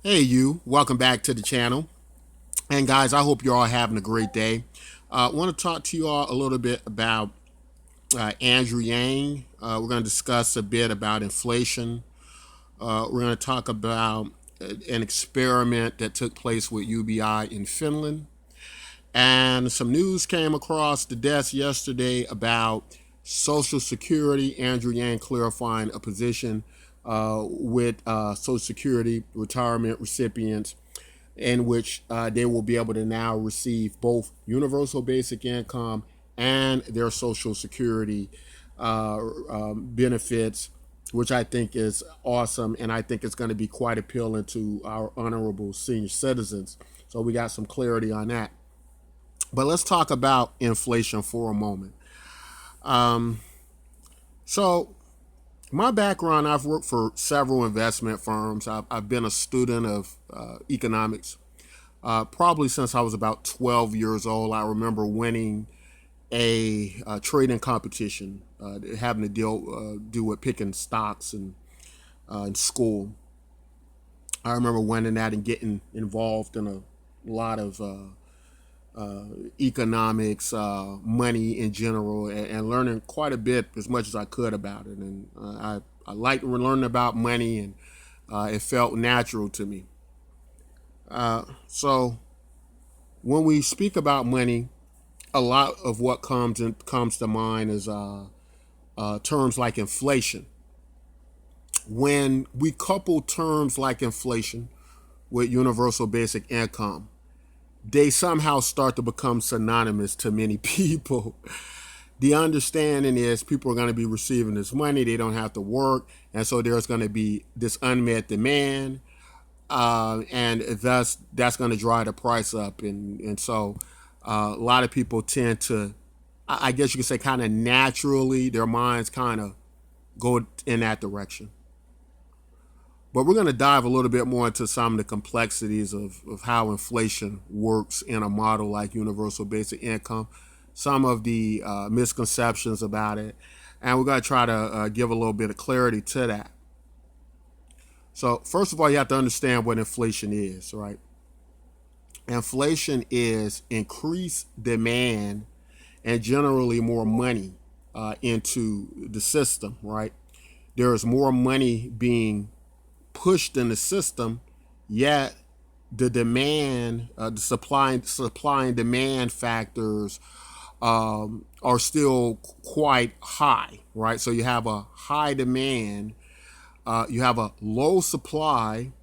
Hey, you. Welcome back to the channel. And guys, I hope you're all having a great day. I want to talk to you all a little bit about Andrew Yang. We're going to discuss a bit about inflation. We're going to talk about an experiment that took place with UBI in Finland. And some news came across the desk yesterday about Social Security. Andrew Yang clarifying a position with Social Security retirement recipients in which they will be able to now receive both universal basic income and their Social Security benefits, which I think is awesome. And I think it's going to be quite appealing to our honorable senior citizens. So we got some clarity on that. But let's talk about inflation for a moment. Um, so, my background, I've worked for several investment firms. I've been a student of economics probably since I was about 12 years old. I remember winning a trading competition having to do with picking stocks in school. I remember winning that and getting involved in a lot of economics, money in general, and learning quite a bit as much as I could about it. And I liked learning about money, and it felt natural to me. So when we speak about money, a lot of what comes to mind is terms like inflation. When we couple terms like inflation with universal basic income, they somehow start to become synonymous to many people. The understanding is people are going to be receiving this money, they don't have to work, and so there's going to be this unmet demand, and thus that's going to drive the price up, and so a lot of people tend to, I guess you could say, kind of naturally, their minds kind of go in that direction. But we're going to dive a little bit more into some of the complexities of how inflation works in a model like universal basic income, some of the misconceptions about it, and we're going to try to give a little bit of clarity to that. So, first of all, you have to understand what inflation is, right? Inflation is increased demand and generally more money into the system, right? There is more money being pushed in the system, yet the demand, the supply and demand factors are still quite high, right? So you have a high demand, you have a low supply,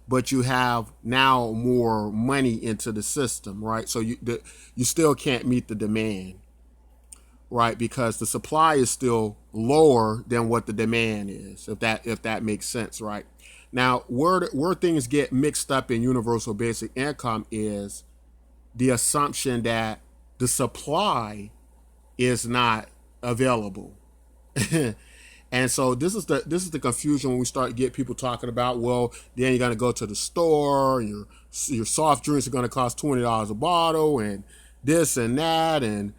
but you have now more money into the system, right? So you still can't meet the demand, right? Because the supply is still lower than what the demand is, if that makes sense, right? Now, where things get mixed up in universal basic income is the assumption that the supply is not available. And so this is the confusion when we start to get people talking about, well, then you're gonna go to the store, and your soft drinks are gonna cost $20 a bottle, and this and that, and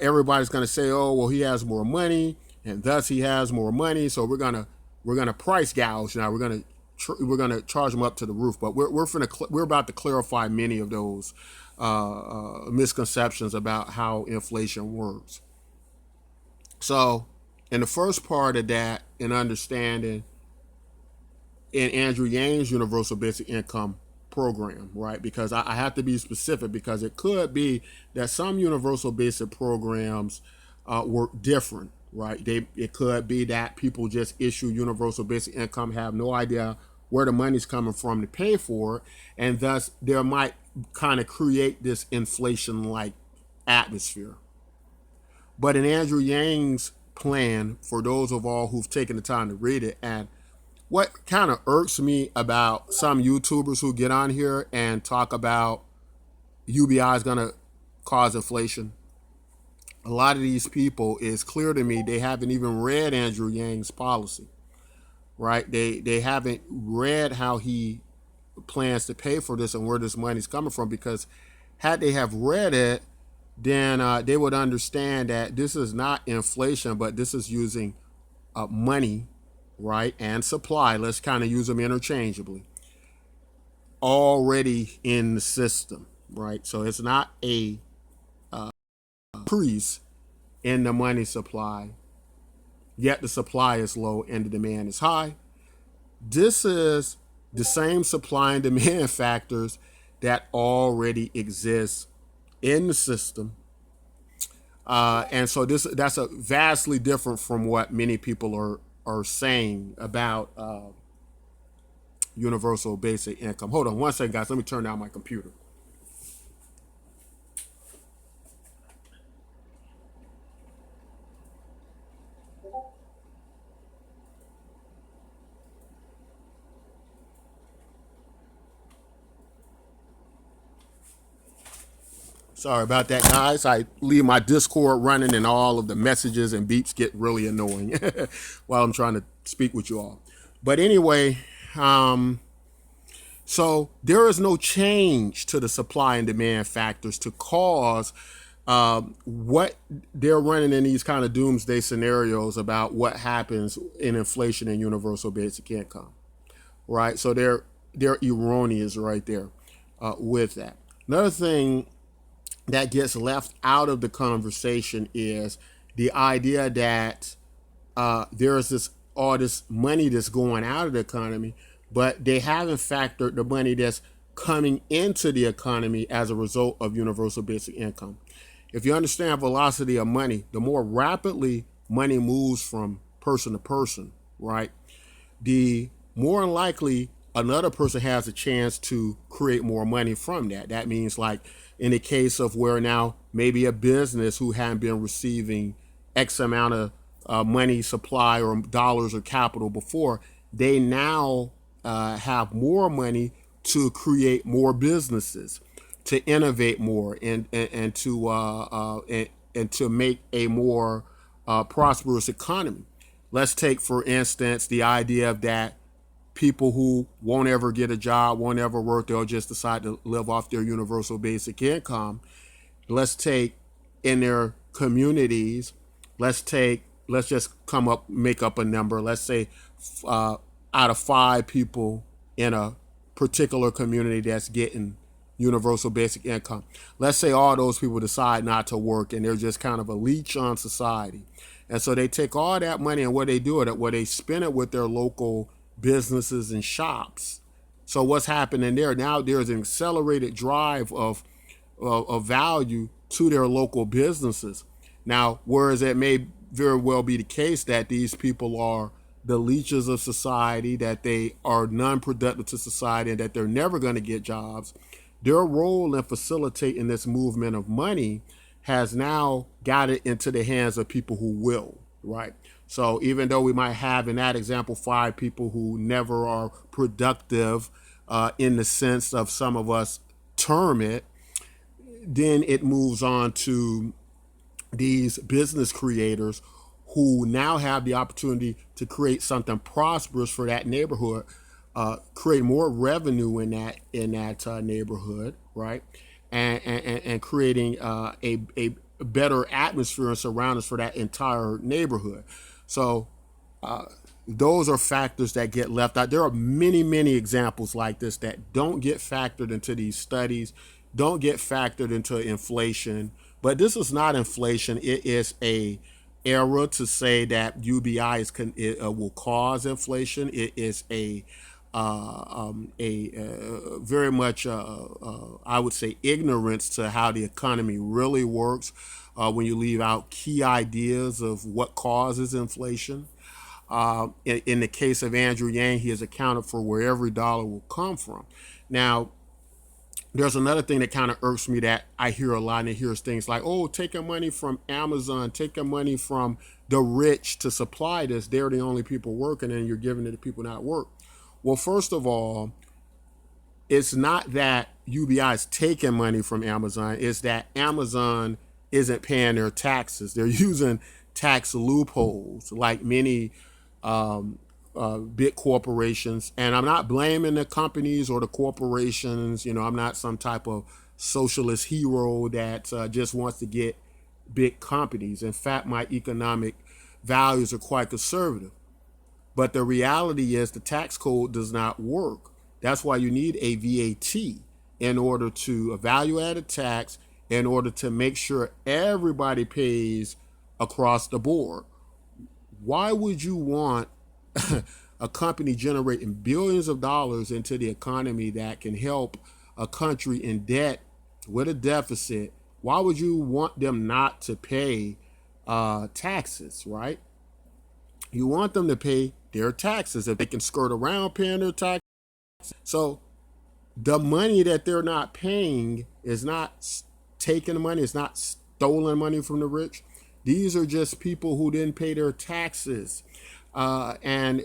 everybody's gonna say, oh, well, he has more money, and thus he has more money, so we're gonna price gouge now. We're gonna charge them up to the roof. But we're about to clarify many of those misconceptions about how inflation works. So, in the first part of that, in understanding in Andrew Yang's universal basic income program, right? Because I have to be specific, because it could be that some universal basic programs work different, right? It could be that people just issue universal basic income, have no idea where the money's coming from to pay for it, and thus there might kind of create this inflation-like atmosphere. But in Andrew Yang's plan, for those of all who've taken the time to read it, and what kind of irks me about some YouTubers who get on here and talk about UBI is going to cause inflation, a lot of these people, is clear to me, they haven't even read Andrew Yang's policy, right? They haven't read how he plans to pay for this and where this money's coming from, because had they have read it, then they would understand that this is not inflation, but this is using money, right, and supply. Let's kind of use them interchangeably. already in the system, right? So it's not a increase in the money supply, yet the supply is low and the demand is high. This is the same supply and demand factors that already exist in the system. And so that's a vastly different from what many people are saying about universal basic income. Hold on one second, guys. Let me turn down my computer. Sorry about that, guys. I leave my Discord running and all of the messages and beeps get really annoying while I'm trying to speak with you all. But anyway, so there is no change to the supply and demand factors to cause what they're running in these kind of doomsday scenarios about what happens in inflation and universal basic income, right? So they're erroneous right there with that. Another thing that gets left out of the conversation is the idea that there is all this money that's going out of the economy, but they haven't factored the money that's coming into the economy as a result of universal basic income. If you understand velocity of money, the more rapidly money moves from person to person, right, the more likely another person has a chance to create more money from that. That means, like in the case of where now maybe a business who hadn't been receiving X amount of money supply or dollars or capital before, they now have more money to create more businesses, to innovate more, and to make a more prosperous economy. Let's take, for instance, the idea of that people who won't ever get a job, won't ever work, they'll just decide to live off their universal basic income. Let's take in their communities, let's just make up a number. Let's say out of 5 people in a particular community that's getting universal basic income, let's say all those people decide not to work and they're just kind of a leech on society. And so they take all that money and what they do with it, they spend it with their local businesses and shops. So what's happening there? Now there's an accelerated drive of value to their local businesses. Now, whereas it may very well be the case that these people are the leeches of society, that they are non-productive to society, and that they're never going to get jobs, their role in facilitating this movement of money has now got it into the hands of people who will, right? So even though we might have in that example 5 people who never are productive in the sense of some of us term it, then it moves on to these business creators who now have the opportunity to create something prosperous for that neighborhood, create more revenue in that neighborhood, right? And creating a better atmosphere and surroundings for that entire neighborhood. So those are factors that get left out. There are many, many examples like this that don't get factored into these studies, don't get factored into inflation. But this is not inflation. It is a error to say that UBI will cause inflation. It is a very much, I would say, ignorance to how the economy really works when you leave out key ideas of what causes inflation. In the case of Andrew Yang, he has accounted for where every dollar will come from. Now, there's another thing that kind of irks me that I hear a lot, and it hears things like, oh, taking money from Amazon, taking money from the rich to supply this. They're the only people working, and you're giving it to people not work. Well, first of all, it's not that UBI is taking money from Amazon. It's that Amazon isn't paying their taxes. They're using tax loopholes like many big corporations. And I'm not blaming the companies or the corporations. I'm not some type of socialist hero that just wants to get big companies. In fact, my economic values are quite conservative. But the reality is the tax code does not work. That's why you need a VAT in order to a value-added tax, in order to make sure everybody pays across the board. Why would you want a company generating billions of dollars into the economy that can help a country in debt with a deficit? Why would you want them not to pay taxes, right? You want them to pay their taxes if they can skirt around paying their taxes. So the money that they're not paying is not taking money, it's not stolen money from the rich. These are just people who didn't pay their taxes. And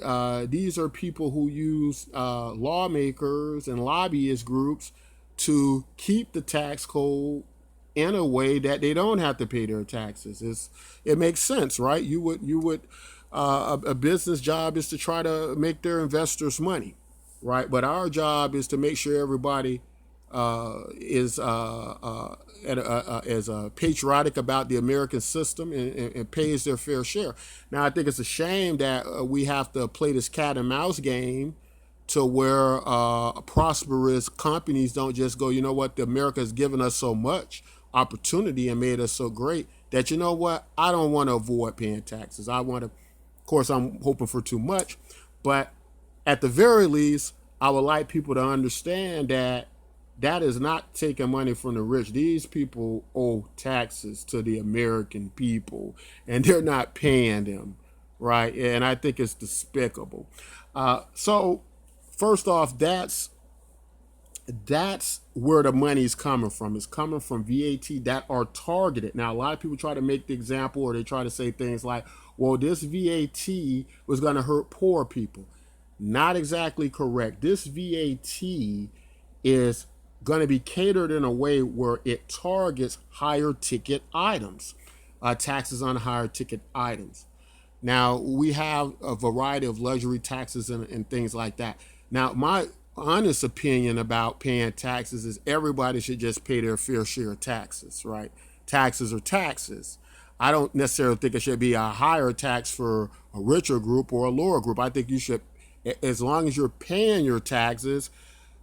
these are people who use lawmakers and lobbyist groups to keep the tax code in a way that they don't have to pay their taxes. It makes sense, right? A business job is to try to make their investors money, right? But our job is to make sure everybody is patriotic about the American system and pays their fair share. Now, I think it's a shame that we have to play this cat and mouse game to where prosperous companies don't just go, you know what, the America has given us so much opportunity and made us so great that, you know what, I don't want to avoid paying taxes. I want to, of course, I'm hoping for too much, but at the very least, I would like people to understand that that is not taking money from the rich. These people owe taxes to the American people, and they're not paying them, right? And I think it's despicable. So, first off, that's where the money's coming from. It's coming from VAT that are targeted. Now, a lot of people try to make the example, or they try to say things like, well, this VAT was going to hurt poor people. Not exactly correct. This VAT is going to be catered in a way where it targets higher ticket items, taxes on higher ticket items. Now, we have a variety of luxury taxes and things like that. Now, my honest opinion about paying taxes is everybody should just pay their fair share of taxes, right? Taxes are taxes. I don't necessarily think it should be a higher tax for a richer group or a lower group. I think you should, as long as you're paying your taxes.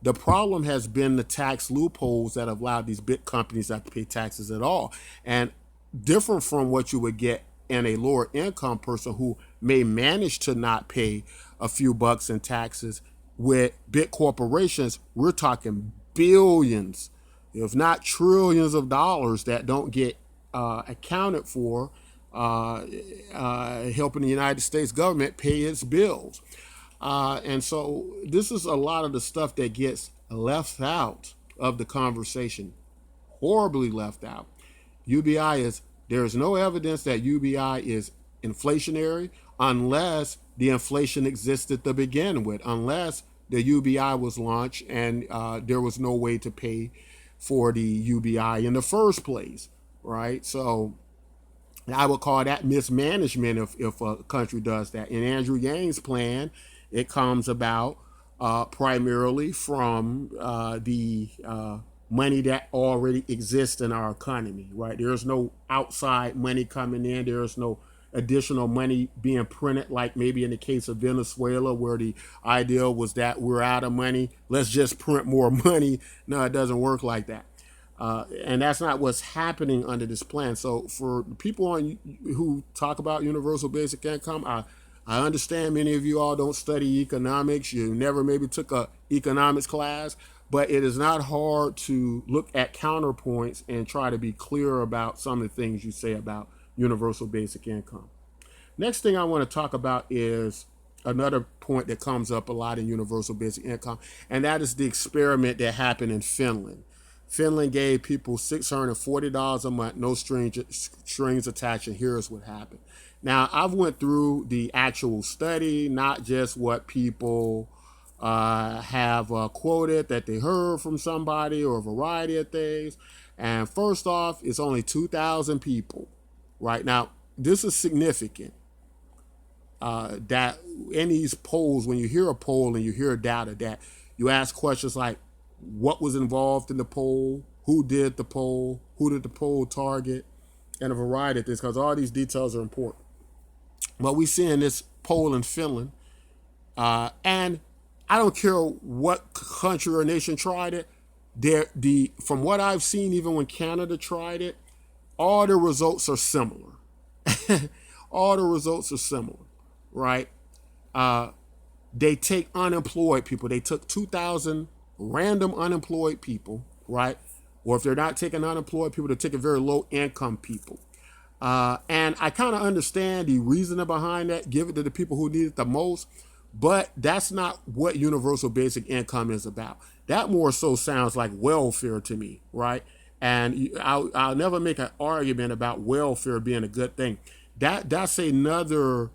The problem has been the tax loopholes that have allowed these big companies not to pay taxes at all. And different from what you would get in a lower income person who may manage to not pay a few bucks in taxes, with big corporations, we're talking billions, if not trillions of dollars that don't get accounted for, helping the United States government pay its bills. And so this is a lot of the stuff that gets left out of the conversation, horribly left out. There is no evidence that UBI is inflationary unless the inflation existed to begin with, unless the UBI was launched and there was no way to pay for the UBI in the first place, right? So I would call that mismanagement if a country does that. In Andrew Yang's plan, it comes about primarily from the money that already exists in our economy, right? There's no outside money coming in. There's no additional money being printed, like maybe in the case of Venezuela, where the idea was that we're out of money, let's just print more money. No, it doesn't work like that. And that's not what's happening under this plan. So for people who talk about universal basic income, I understand many of you all don't study economics. You never maybe took a economics class, but it is not hard to look at counterpoints and try to be clear about some of the things you say about universal basic income. Next thing I want to talk about is another point that comes up a lot in universal basic income, and that is the experiment that happened in Finland. Finland gave people $640 a month, no strings attached, and here's what happened. Now, I've went through the actual study, not just what people have quoted that they heard from somebody or a variety of things. And first off, it's only 2,000 people. Right now, this is significant. That in these polls, when you hear a poll and you hear data, that you ask questions like, what was involved in the poll, who did the poll, who did the poll target, and a variety of things, because all these details are important. But we see in this poll in Finland, and I don't care what country or nation tried it. From what I've seen, even when Canada tried it, all the results are similar. All the results are similar, right? Uh, they take unemployed people. They took 2,000 random unemployed people, right? Or if they're not taking unemployed people, they're taking very low income people. And I kind of understand the reasoning behind that, give it to the people who need it the most, but that's not what universal basic income is about. That more so sounds like welfare to me, right? And I'll never make an argument about welfare being a good thing. That's another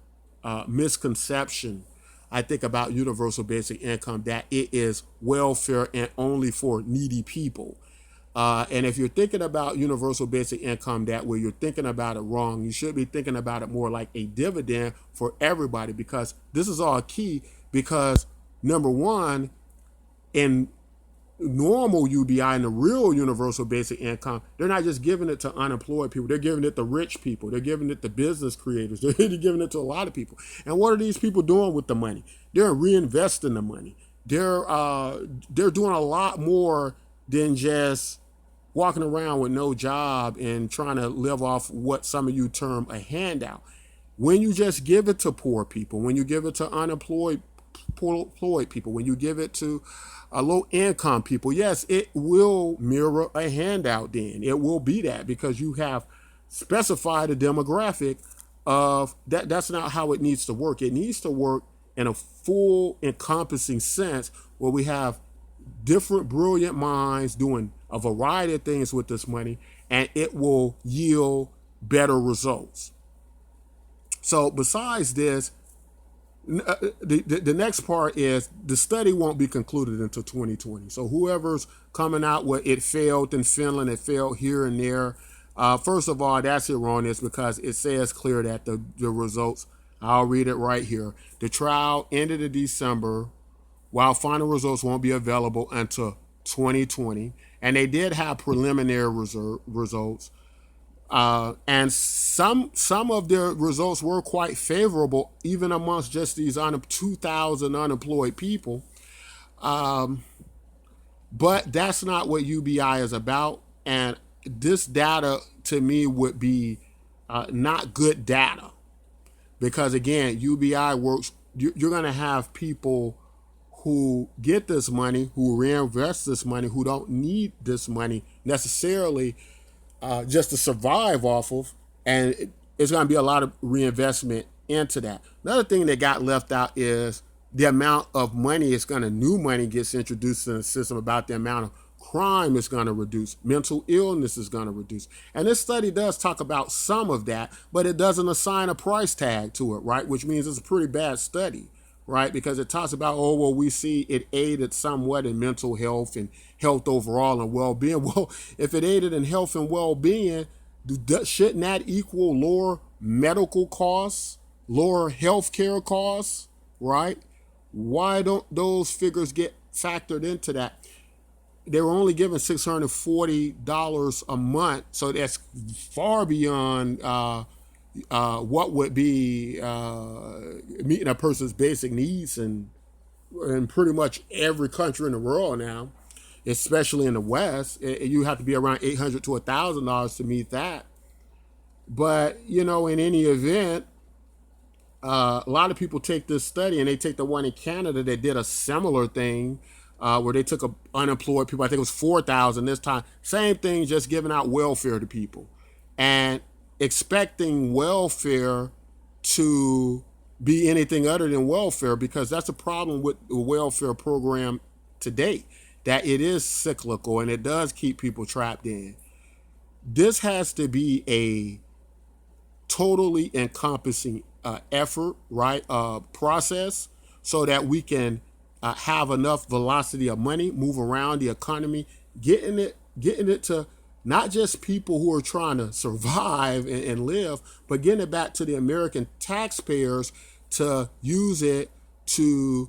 misconception I think about universal basic income, that it is welfare and only for needy people. And if you're thinking about universal basic income that way, you're thinking about it wrong. You should be thinking about it more like a dividend for everybody, because this is all key. Because number one, in normal UBI and the real universal basic income, they're not just giving it to unemployed people. They're giving it to rich people. They're giving it to business creators. They're giving it to a lot of people. And what are these people doing with the money? They're reinvesting the money. They're doing a lot more than just walking around with no job and trying to live off what some of you term a handout. When you just give it to poor people, when you give it to unemployed people, when you give it to low income people, yes, it will mirror a handout then. It will be that, because you have specified a demographic of that. That's not how it needs to work. It needs to work in a full encompassing sense where we have different brilliant minds doing a variety of things with this money, and it will yield better results. So besides this, the next part is the study won't be concluded until 2020. So whoever's coming out with it failed in Finland, it failed here and there. First of all, that's erroneous, because it says clear that the results, I'll read it right here. The trial ended in December, while final results won't be available until 2020. And they did have preliminary results. And some of their results were quite favorable, even amongst just these 2,000 unemployed people. But that's not what UBI is about. And this data, to me, would be not good data. Because, again, UBI works, you're going to have people who get this money, who reinvest this money, who don't need this money necessarily just to survive off of, and it's going to be a lot of reinvestment into that. Another thing that got left out is the amount of money new money gets introduced in the system, about the amount of crime is going to reduce, mental illness is going to reduce. And this study does talk about some of that, but it doesn't assign a price tag to it, right? Which means it's a pretty bad study, right? Because it talks about, oh, well, we see it aided somewhat in mental health and health overall and well-being. Well, if it aided in health and well-being, shouldn't that equal lower medical costs, lower health care costs, right? Why don't those figures get factored into that? They were only given $640 a month, so that's far beyond what would be meeting a person's basic needs in pretty much every country in the world now, especially in the West. You have to be around $800 to $1,000 to meet that. But, in any event, a lot of people take this study, and they take the one in Canada that did a similar thing, where they took unemployed people. I think it was 4,000 this time. Same thing, just giving out welfare to people. And expecting welfare to be anything other than welfare, because that's a problem with the welfare program today, that it is cyclical and it does keep people trapped in. This has to be a totally encompassing effort, right? Process, so that we can have enough velocity of money move around the economy, getting it to not just people who are trying to survive and live, but getting it back to the American taxpayers to use it to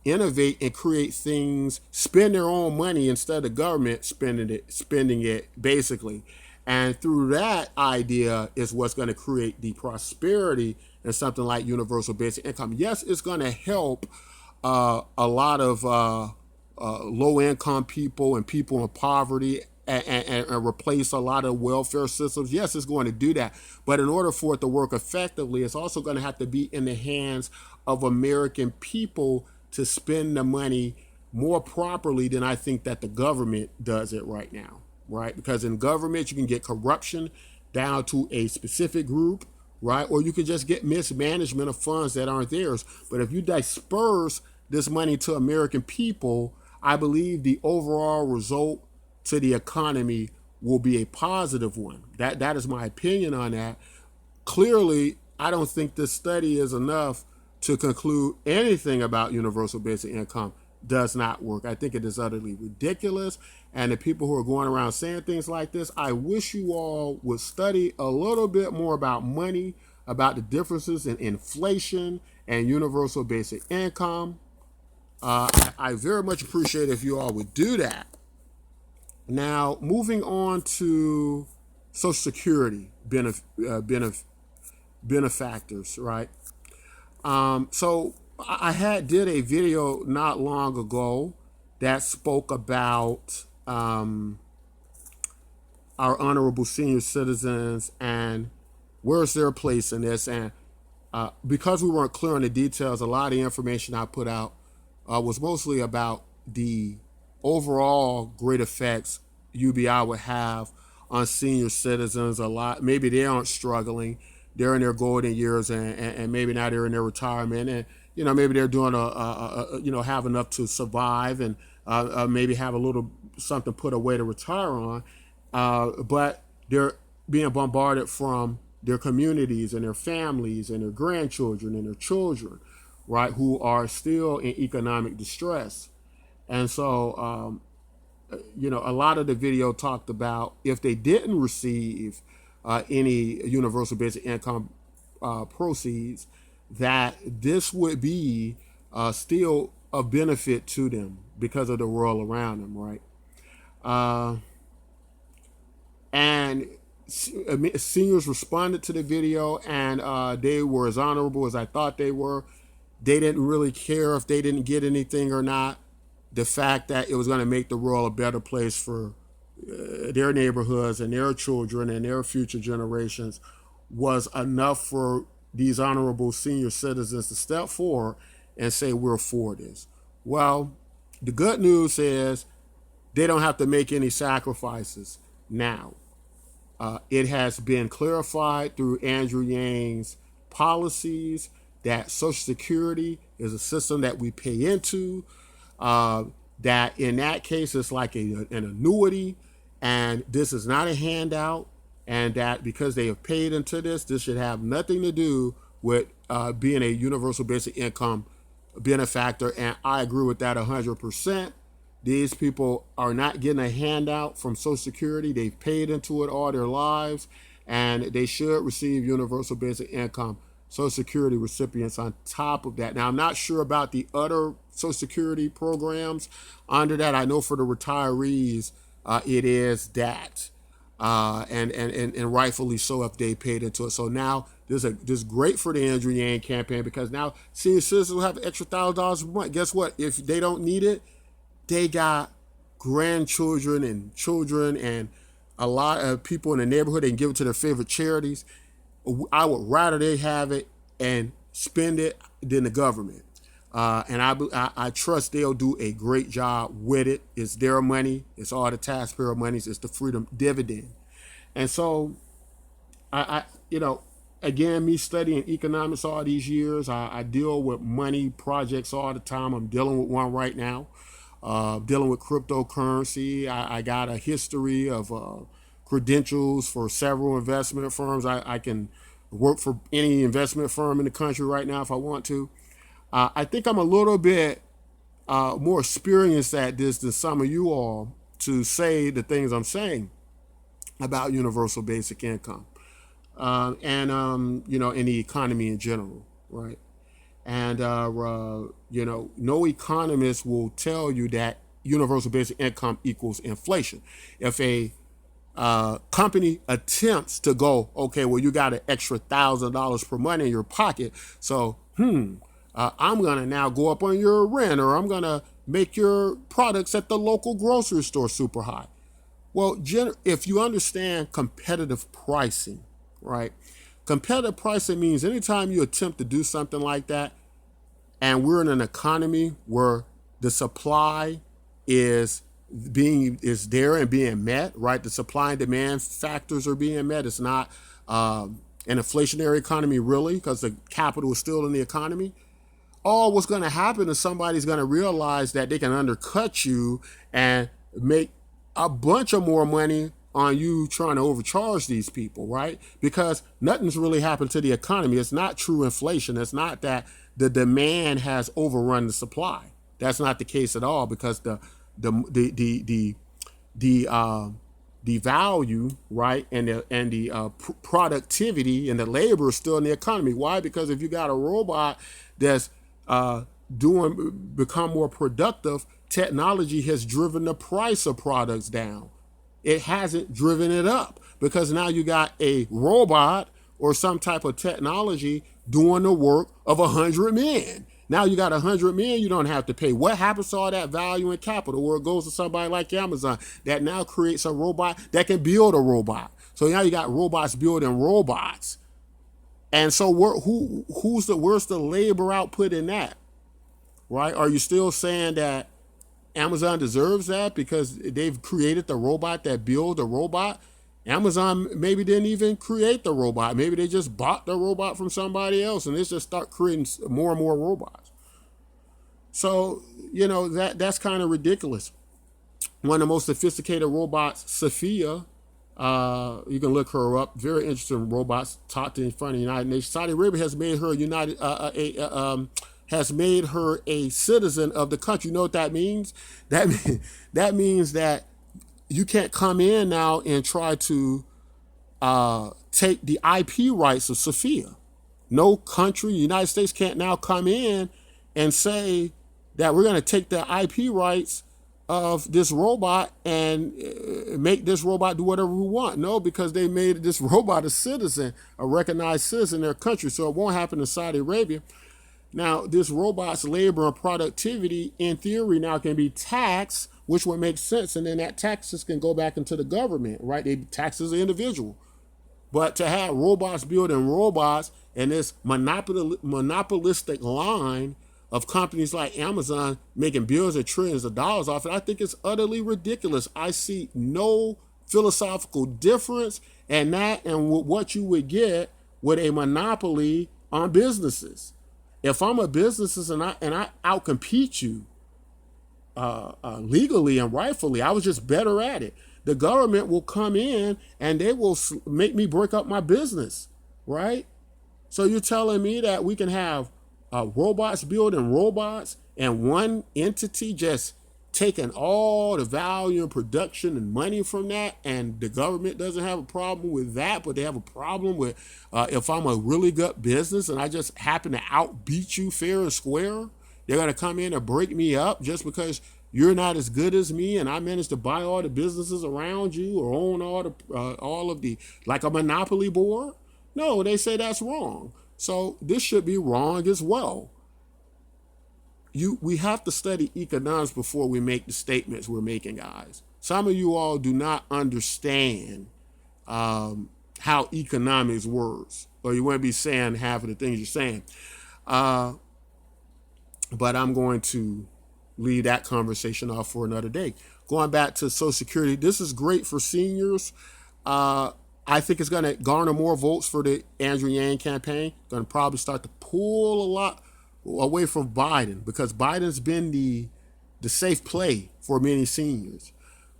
innovate and create things, spend their own money instead of government spending it basically. And through that idea is what's going to create the prosperity and something like universal basic income. Yes, it's going to help a lot of low income people and people in poverty, and replace a lot of welfare systems. Yes, it's going to do that. But in order for it to work effectively, it's also going to have to be in the hands of American people to spend the money more properly than I think that the government does it right now, right? Because in government, you can get corruption down to a specific group, right? Or you could just get mismanagement of funds that aren't theirs. But if you disperse this money to American people, I believe the overall result to the economy will be a positive one. That is my opinion on that. Clearly, I don't think this study is enough to conclude anything about universal basic income does not work. I think it is utterly ridiculous. And the people who are going around saying things like this, I wish you all would study a little bit more about money, about the differences in inflation and universal basic income. I very much appreciate if you all would do that. Now, moving on to Social Security benefactors, right? So I did a video not long ago that spoke about our honorable senior citizens and where's their place in this. And because we weren't clear on the details, a lot of the information I put out was mostly about the overall great effects UBI would have on senior citizens. A lot, maybe they aren't struggling, they're in their golden years, and maybe now they're in their retirement, and maybe they're doing have enough to survive, and maybe have a little something put away to retire on, but they're being bombarded from their communities and their families and their grandchildren and their children, right, who are still in economic distress. And so, a lot of the video talked about if they didn't receive any universal basic income proceeds, that this would be still a benefit to them because of the world around them, right? And seniors responded to the video, and they were as honorable as I thought they were. They didn't really care if they didn't get anything or not. The fact that it was going to make the world a better place for their neighborhoods and their children and their future generations was enough for these honorable senior citizens to step forward and say, we're for this. Well, the good news is they don't have to make any sacrifices now. It has been clarified through Andrew Yang's policies that Social Security is a system that we pay into, that in that case it's like an annuity, and this is not a handout, and that because they have paid into this should have nothing to do with being a universal basic income benefactor. And I agree with that 100%. These people are not getting a handout from Social Security. They've paid into it all their lives, and they should receive universal basic income Social Security recipients on top of that. Now, I'm not sure about the other Social Security programs under that. I know for the retirees, it is that, and rightfully so if they paid into it. So now this is great for the Andrew Yang campaign, because now senior citizens will have an extra $1,000 a month. Guess what? If they don't need it, they got grandchildren and children and a lot of people in the neighborhood. They can give it to their favorite charities. I would rather they have it and spend it than the government. And I trust they'll do a great job with it. It's their money. It's all the taxpayer monies. It's the freedom dividend. And so, again, me studying economics all these years, I deal with money projects all the time. I'm dealing with one right now, dealing with cryptocurrency. I got a history of credentials for several investment firms. I can work for any investment firm in the country right now if I want to. I think I'm a little bit more experienced at this than some of you all to say the things I'm saying about universal basic income and in the economy in general, right? And no economist will tell you that universal basic income equals inflation. If a company attempts to go, okay, well, you got an extra $1,000 per month in your pocket, so I'm going to now go up on your rent, or I'm going to make your products at the local grocery store super high. Well, if you understand competitive pricing, right? Competitive pricing means anytime you attempt to do something like that, and we're in an economy where the supply is there and being met, right? The supply and demand factors are being met. It's not an inflationary economy, really, because the capital is still in the economy. All what's going to happen is somebody's going to realize that they can undercut you and make a bunch of more money on you trying to overcharge these people, right? Because nothing's really happened to the economy. It's not true inflation. It's not that the demand has overrun the supply. That's not the case at all, because the value, right, and the productivity and the labor is still in the economy. Why? Because if you got a robot that's become more productive, technology has driven the price of products down. It hasn't driven it up, because now you got a robot or some type of technology doing the work of 100 men. Now you got 100 men you don't have to pay. What happens to all that value and capital? Where it goes to somebody like Amazon that now creates a robot that can build a robot. So now you got robots building robots. And so where's the labor output in that? Right? Are you still saying that Amazon deserves that because they've created the robot that built a robot? Amazon maybe didn't even create the robot. Maybe they just bought the robot from somebody else, and they just start creating more and more robots. So, that's kind of ridiculous. One of the most sophisticated robots, Sophia, you can look her up. Very interesting robots taught in front of the United Nations. Saudi Arabia has made her a citizen of the country. You know what that means? That means that you can't come in now and try to take the IP rights of Sophia. No country, the United States, can't now come in and say that we're going to take the IP rights of this robot and make this robot do whatever we want. No, because they made this robot a citizen, a recognized citizen in their country. So it won't happen in Saudi Arabia. Now, this robot's labor and productivity, in theory, now can be taxed, which would make sense. And then that taxes can go back into the government, right? They taxes the individual. But to have robots building robots and this monopolistic line of companies like Amazon making billions of trillions of dollars off it, I think it's utterly ridiculous. I see no philosophical difference in that and what you would get with a monopoly on businesses. If I'm a business and I outcompete you legally and rightfully, I was just better at it. The government will come in and they will make me break up my business, right? So you're telling me that we can have robots building robots and one entity just taking all the value and production and money from that, and the government doesn't have a problem with that, but they have a problem with if I'm a really good business and I just happen to outbeat you fair and square, they're going to come in and break me up just because you're not as good as me and I managed to buy all the businesses around you or own all of the, like a monopoly board? No, they say that's wrong. So this should be wrong as well. We have to study economics before we make the statements we're making, guys. Some of you all do not understand how economics works, or you wouldn't be saying half of the things you're saying. But I'm going to leave that conversation off for another day. Going back to Social Security, this is great for seniors. I think it's going to garner more votes for the Andrew Yang campaign. Going to probably start to pull a lot away from Biden, because Biden's been the safe play for many seniors.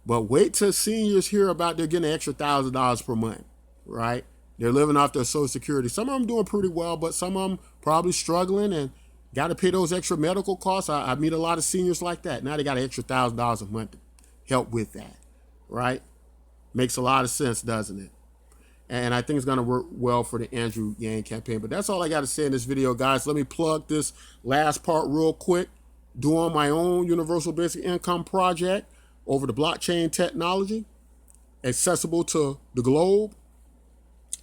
But wait till seniors hear about they're getting an extra $1,000 per month, right? They're living off their Social Security. Some of them doing pretty well, but some of them probably struggling and got to pay those extra medical costs. I meet a lot of seniors like that. Now they got an extra $1,000 a month to help with that, right? Makes a lot of sense, doesn't it? And I think it's going to work well for the Andrew Yang campaign. But that's all I got to say in this video, guys. Let me plug this last part real quick. Doing my own universal basic income project over the blockchain technology, accessible to the globe.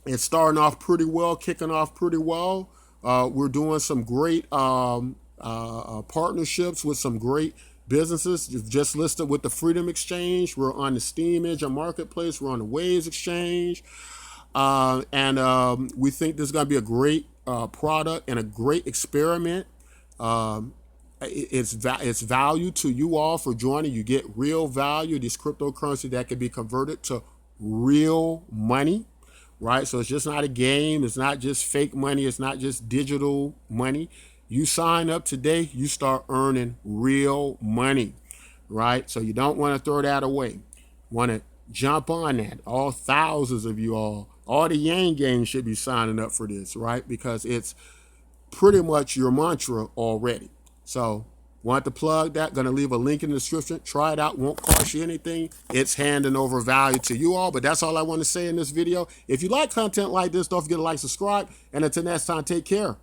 It's starting off pretty well, kicking off pretty well. We're doing some great partnerships with some great businesses. You've just listed with the Freedom Exchange. We're on the Steam Engine Marketplace. We're on the Waves Exchange. And we think this is going to be a great product and a great experiment. It's value to you all for joining. You get real value. This cryptocurrency that can be converted to real money, right? So it's just not a game. It's not just fake money. It's not just digital money. You sign up today, you start earning real money, right? So you don't want to throw that away. Want to jump on that. All thousands of you all the Yang Gang should be signing up for this, right? Because it's pretty much your mantra already. So want to plug that. Going to leave a link in the description. Try it out. Won't cost you anything. It's handing over value to you all. But that's all I want to say in this video. If you like content like this, don't forget to like, subscribe. And until next time, take care.